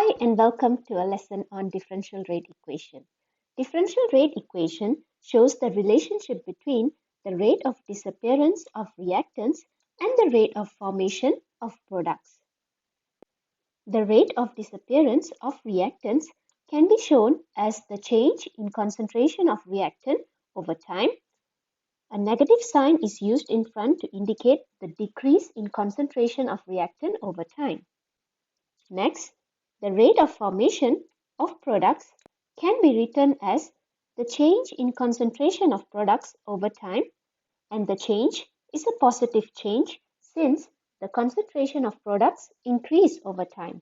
Hi and welcome to a lesson on differential rate equation. Differential rate equation shows the relationship between the rate of disappearance of reactants and the rate of formation of products. The rate of disappearance of reactants can be shown as the change in concentration of reactant over time. A negative sign is used in front to indicate the decrease in concentration of reactant over time. Next, the rate of formation of products can be written as the change in concentration of products over time, and the change is a positive change since the concentration of products increase over time.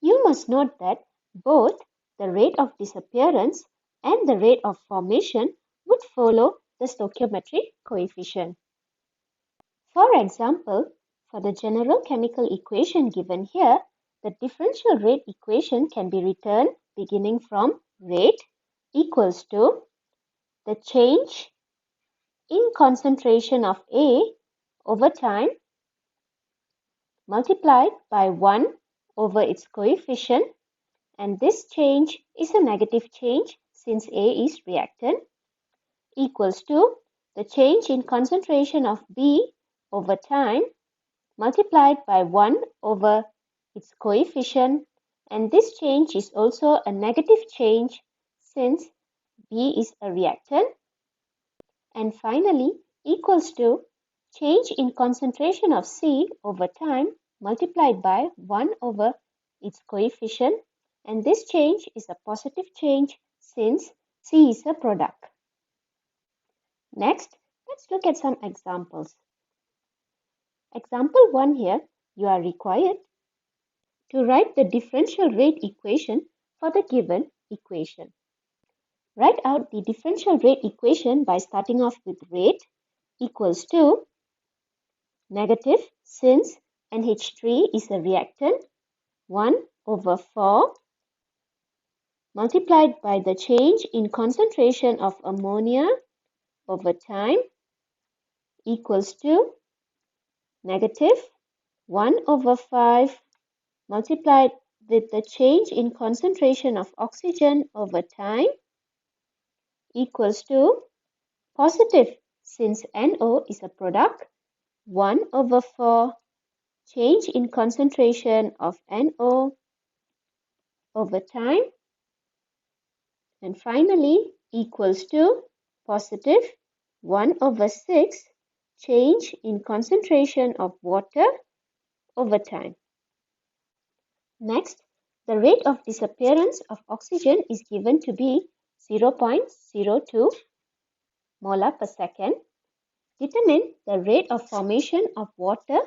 You must note that both the rate of disappearance and the rate of formation would follow the stoichiometric coefficient. For example, for the general chemical equation given here, the differential rate equation can be written beginning from rate equals to the change in concentration of A over time multiplied by 1 over its coefficient, and this change is a negative change since A is reactant, equals to the change in concentration of B over time multiplied by 1 over its coefficient, and this change is also a negative change since B is a reactant, and finally equals to change in concentration of C over time multiplied by 1 over its coefficient, and this change is a positive change since C is a product. Next, let's look at some examples. Example 1 here, you are required to write the differential rate equation for the given equation. Write out the differential rate equation by starting off with rate equals to negative since NH3 is a reactant 1 over 4 multiplied by the change in concentration of ammonia over time equals to negative 1 over 5 multiplied with the change in concentration of oxygen over time equals to positive since NO is a product 1 over 4 change in concentration of NO over time, and finally equals to positive 1 over 6 change in concentration of water over time. Next, the rate of disappearance of oxygen is given to be 0.02 molar per second. Determine the rate of formation of water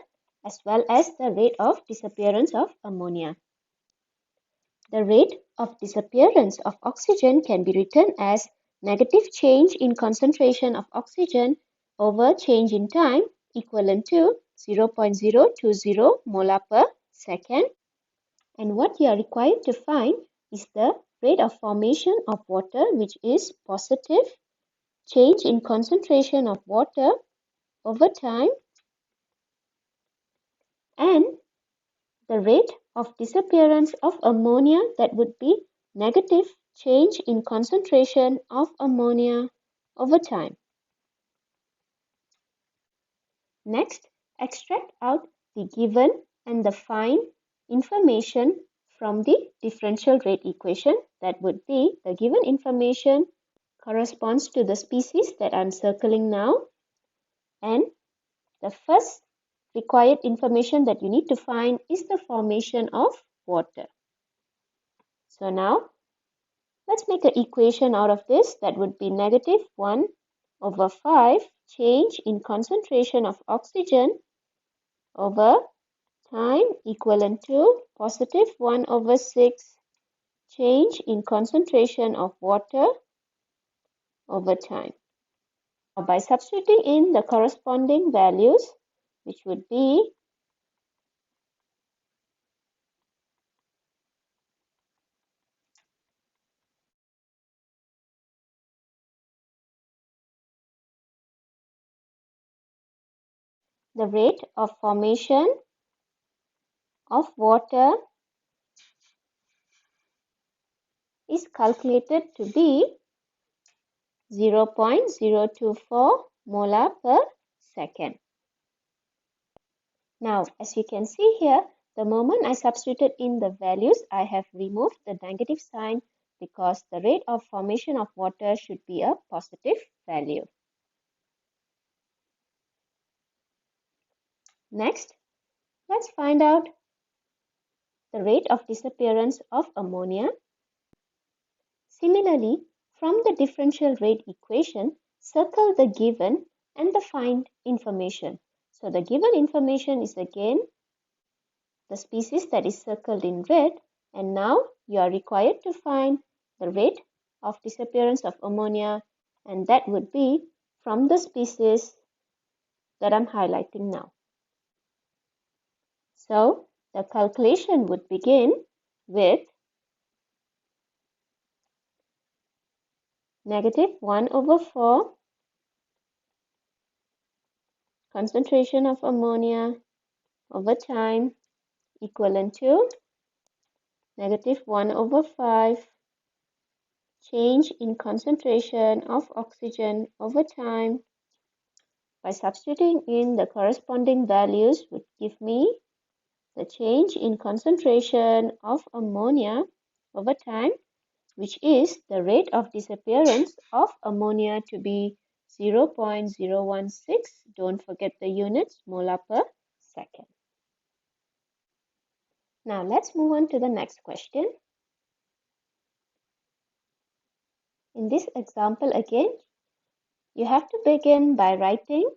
as well as the rate of disappearance of ammonia. The rate of disappearance of oxygen can be written as negative change in concentration of oxygen over change in time equivalent to 0.020 molar per second. And what you are required to find is the rate of formation of water, which is positive change in concentration of water over time, and the rate of disappearance of ammonia, that would be negative change in concentration of ammonia over time. Next, extract out the given and the find information from the differential rate equation. That would be the given information corresponds to the species that I'm circling now, and the first required information that you need to find is the formation of water. So now let's make an equation out of this. That would be negative 1 over 5 change in concentration of oxygen over time equivalent to positive 1 over 6 change in concentration of water over time. Now, by substituting in the corresponding values, which would be the rate of formation of water is calculated to be 0.024 molar per second. Now, as you can see here, the moment I substituted in the values, I have removed the negative sign because the rate of formation of water should be a positive value. Next, let's find out the rate of disappearance of ammonia. Similarly, from the differential rate equation, circle the given and the find information. So the given information is again the species that is circled in red, and now you are required to find the rate of disappearance of ammonia, and that would be from the species that I'm highlighting now. So the calculation would begin with negative 1/4 concentration of ammonia over time equivalent to negative 1/5 change in concentration of oxygen over time. By substituting in the corresponding values would give me the change in concentration of ammonia over time, which is the rate of disappearance of ammonia to be 0.016. Don't forget the units, molar per second. Now let's move on to the next question. In this example again, you have to begin by writing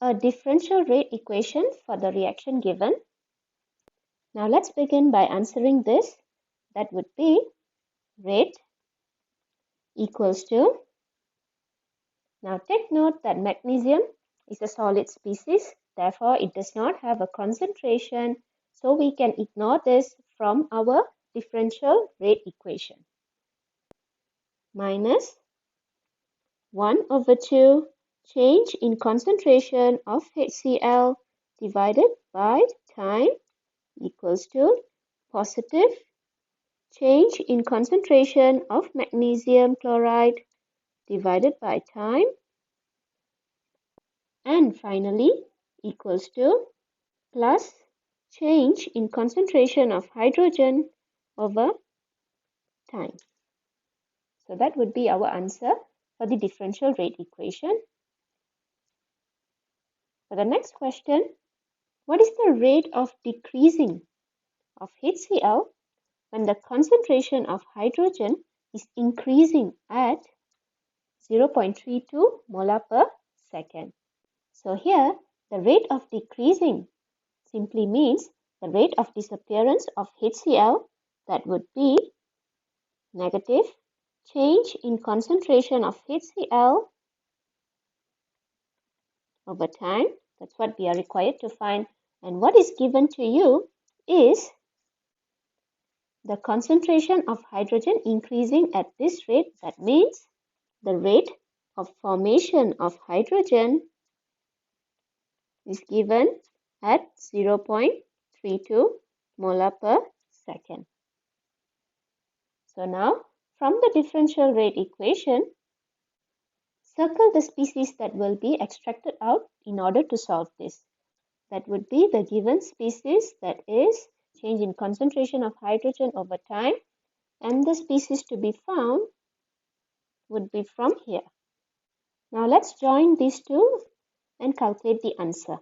a differential rate equation for the reaction given. Now let's begin by answering this. That would be rate equals to, now take note that magnesium is a solid species, therefore it does not have a concentration, so we can ignore this from our differential rate equation. Minus 1/2 change in concentration of HCl divided by time equals to positive change in concentration of magnesium chloride divided by time, and finally equals to plus change in concentration of hydrogen over time. So that would be our answer for the differential rate equation. For the next question, what is the rate of decreasing of HCl when the concentration of hydrogen is increasing at 0.32 molar per second? So here, the rate of decreasing simply means the rate of disappearance of HCl, that would be negative change in concentration of HCl over time. That's what we are required to find. And what is given to you is the concentration of hydrogen increasing at this rate. That means the rate of formation of hydrogen is given at 0.32 molar per second. So now, from the differential rate equation, circle the species that will be extracted out in order to solve this. That would be the given species, that is change in concentration of hydrogen over time, and the species to be found would be from here. Now let's join these two and calculate the answer.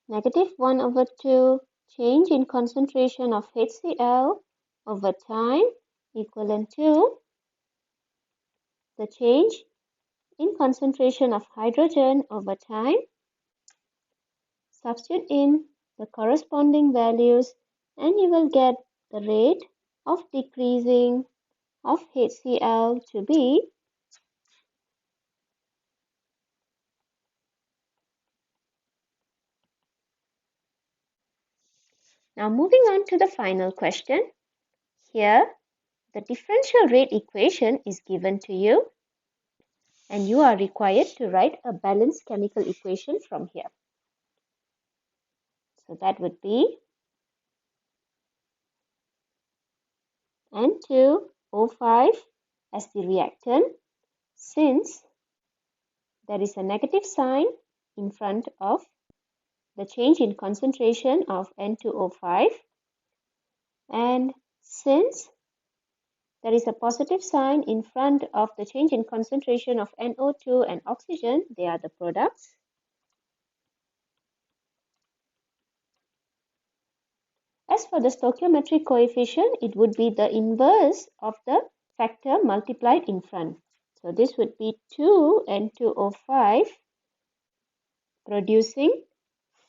Negative 1/2 change in concentration of HCl over time equivalent to the change in concentration of hydrogen over time. Substitute in the corresponding values and you will get the rate of decreasing of HCl to be Now moving on to the final question. Here, the differential rate equation is given to you and you are required to write a balanced chemical equation from here. So that would be N2O5 as the reactant, since there is a negative sign in front of the change in concentration of N2O5, and since there is a positive sign in front of the change in concentration of NO2 and oxygen, they are the products. As for the stoichiometric coefficient, it would be the inverse of the factor multiplied in front. So this would be 2 N2O5 producing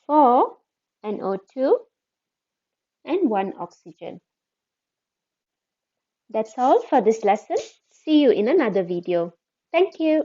4 NO2 and 1 oxygen. That's all for this lesson. See you in another video. Thank you.